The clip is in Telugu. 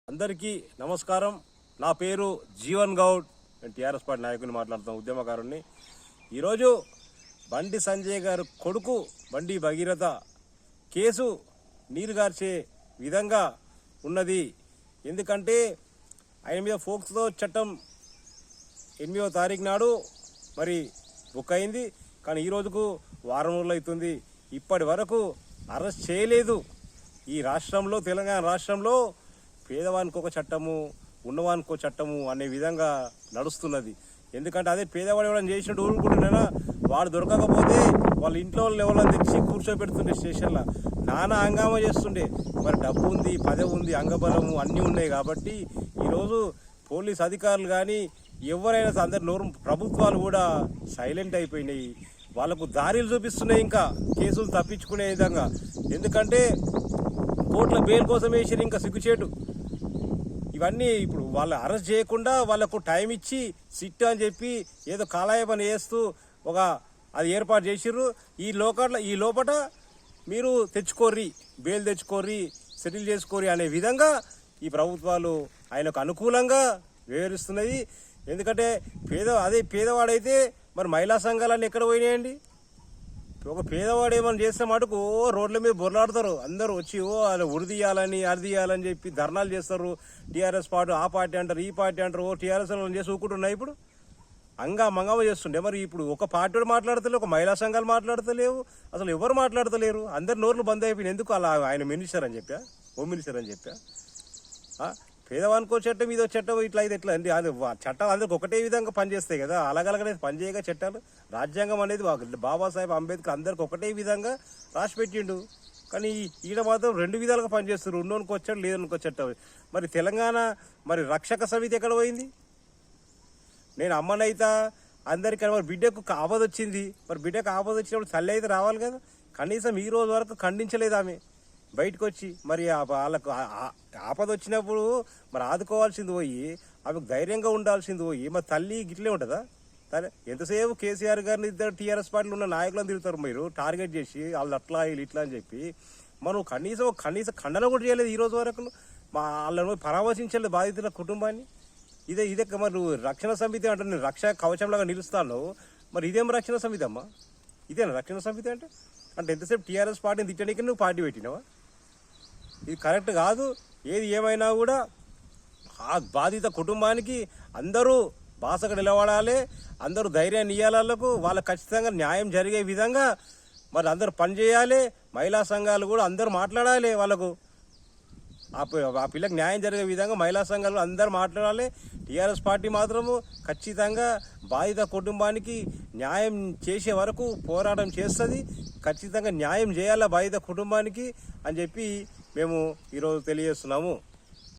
అందరికీ నమస్కారం. నా పేరు జీవన్ గౌడ్. నేను టీఆర్ఎస్ పార్టీ నాయకుని మాట్లాడుతాను, ఉద్యమకారుణ్ణి. ఈరోజు బండి సంజయ్ గారు కొడుకు బండి భగీరథ కేసు నీరుగార్చే విధంగా ఉన్నది. ఎందుకంటే ఆయన మీద ఫోక్స్తో చట్టం 8వ తారీఖు నాడు మరి బుక్ అయింది. కానీ ఈ రోజుకు వారం రోజులు అవుతుంది, ఇప్పటి వరకు అరెస్ట్ చేయలేదు. ఈ రాష్ట్రంలో, తెలంగాణ రాష్ట్రంలో పేదవానికి ఒక చట్టము, ఉన్నవానికి ఒక చట్టము అనే విధంగా నడుస్తున్నది. ఎందుకంటే అదే పేదవాడు ఎవరైనా చేసినట్టు ఊరుకుంటున్నా, వాడు దొరకకపోతే వాళ్ళ ఇంట్లో వాళ్ళు ఎవరైనా తెచ్చి కూర్చోబెడుతుండే స్టేషన్లో, నానా హంగామా చేస్తుండే. మరి డబ్బు ఉంది, పదవి ఉంది, అంగబలము అన్నీ ఉన్నాయి. కాబట్టి ఈరోజు పోలీస్ అధికారులు కానీ ఎవరైనా అందరి నోరు, ప్రభుత్వాలు కూడా సైలెంట్ అయిపోయినాయి. వాళ్ళకు దారిలు చూపిస్తున్నాయి ఇంకా కేసులు తప్పించుకునే విధంగా. ఎందుకంటే కోర్టుల బెయిల్ కోసం వేసారు, ఇంకా సిగ్గుచేటు. ఇవన్నీ ఇప్పుడు వాళ్ళు అరెస్ట్ చేయకుండా వాళ్ళకు టైం ఇచ్చి సిట్ అని చెప్పి ఏదో కాలాయపని వేస్తూ అది ఏర్పాటు చేసిర్రు. ఈ లోపల మీరు తెచ్చుకోర్రి, బెయిల్ తెచ్చుకోర్రి, సెటిల్ చేసుకోర్రి అనే విధంగా ఈ ప్రభుత్వాలు ఆయనకు అనుకూలంగా వ్యవహరిస్తున్నాయి. ఎందుకంటే పేదవాడైతే మరి మహిళా సంఘాలన్నీ ఎక్కడ పోయినాయండి? ఒక పేదవాడు ఏమైనా చేస్తే మటుకు రోడ్ల మీద బొర్లాడతారు అందరూ వచ్చి, అది ఉరిదీయాలని అరిదీయాలని చెప్పి ధర్నాలు చేస్తారు. టీఆర్ఎస్ పార్టీ, ఆ పార్టీ అంటారు, ఈ పార్టీ అంటారు. టీఆర్ఎస్ చేసి ఊకుంటున్నాయి. ఇప్పుడు మంగవ చేస్తుండే. మరి ఇప్పుడు ఒక పార్టీ మాట్లాడతలేవు, ఒక మహిళా సంఘాలు మాట్లాడతలేవు, అసలు ఎవరు మాట్లాడతలేరు. అందరి నోర్లు బంద్ అయిపోయినాయి. ఎందుకు అలా? ఆయన మినిస్టర్ అని చెప్పా, హోమ్ మినిస్టర్ అని చెప్పా. పేదవానికో చట్టం, ఇదో చట్టం, ఇట్లా అయితే ఎట్లా అండి? అది చట్టం అందరికి ఒకటే విధంగా పనిచేస్తాయి కదా, అలాగలగనే పనిచేయగా చట్టాలు. రాజ్యాంగం అనేది బాబాసాహెబ్ అంబేద్కర్ అందరికి ఒకటే విధంగా రాసి పెట్టిండు. కానీ ఈడ మాత్రం రెండు విధాలుగా పనిచేస్తారు. ఉన్నోనికి వచ్చాడు, లేదనుకో చట్టం. మరి తెలంగాణ మరి రక్షక సమితి ఎక్కడ పోయింది? నేను అమ్మనైతా అందరికీ, మరి బిడ్డకు ఆపద వచ్చింది. మరి బిడ్డకు ఆపద వచ్చినప్పుడు తల్లి అయితే రావాలి కదా. కనీసం ఈ రోజు వరకు ఖండించలేదు ఆమె బయటకు వచ్చి. మరి వాళ్ళకు ఆపద వచ్చినప్పుడు మరి ఆదుకోవాల్సింది పోయి, ఆమెకు ధైర్యంగా ఉండాల్సింది పోయి, మరి తల్లి గిట్లే ఉంటుందా? ఎంతసేపు కేసీఆర్ గారిని ఇద్దరు టీఆర్ఎస్ పార్టీలో ఉన్న నాయకులను తిరుగుతారు మీరు, టార్గెట్ చేసి వాళ్ళు అట్లా వీళ్ళు ఇట్లా అని చెప్పి. మనం కనీసం ఖండన కూడా చేయలేదు ఈ రోజు వరకు. వాళ్ళను పరామర్శించలేదు బాధితుల కుటుంబాన్ని. ఇదే మరి నువ్వు రక్షణ సమితి అంటే నేను రక్షణ కవచంలాగా నిలుస్తాను. మరి ఇదేం రక్షణ సమితి అమ్మా? ఇదేనా రక్షణ సమితి అంటే? ఎంతసేపు టీఆర్ఎస్ పార్టీని తిట్టడానికి నువ్వు పార్టీ పెట్టినావా? ఇది కరెక్ట్ కాదు. ఏది ఏమైనా కూడా ఆ బాధిత కుటుంబానికి అందరూ బాసగా నిలబడాలి, అందరూ ధైర్యాన్ని ఇయ్యాలకు, వాళ్ళకు ఖచ్చితంగా న్యాయం జరిగే విధంగా మరి అందరూ పనిచేయాలి. మహిళా సంఘాలు కూడా అందరూ మాట్లాడాలి, వాళ్ళకు ఆ పిల్లకి న్యాయం జరిగే విధంగా మహిళా సంఘాలు అందరూ మాట్లాడాలి. టీఆర్ఎస్ పార్టీ మాత్రము ఖచ్చితంగా బాధిత కుటుంబానికి న్యాయం చేసే వరకు పోరాటం చేస్తుంది. ఖచ్చితంగా న్యాయం చేయాలా బాధిత కుటుంబానికి అని చెప్పి మేము ఈరోజు తెలియజేస్తున్నాము.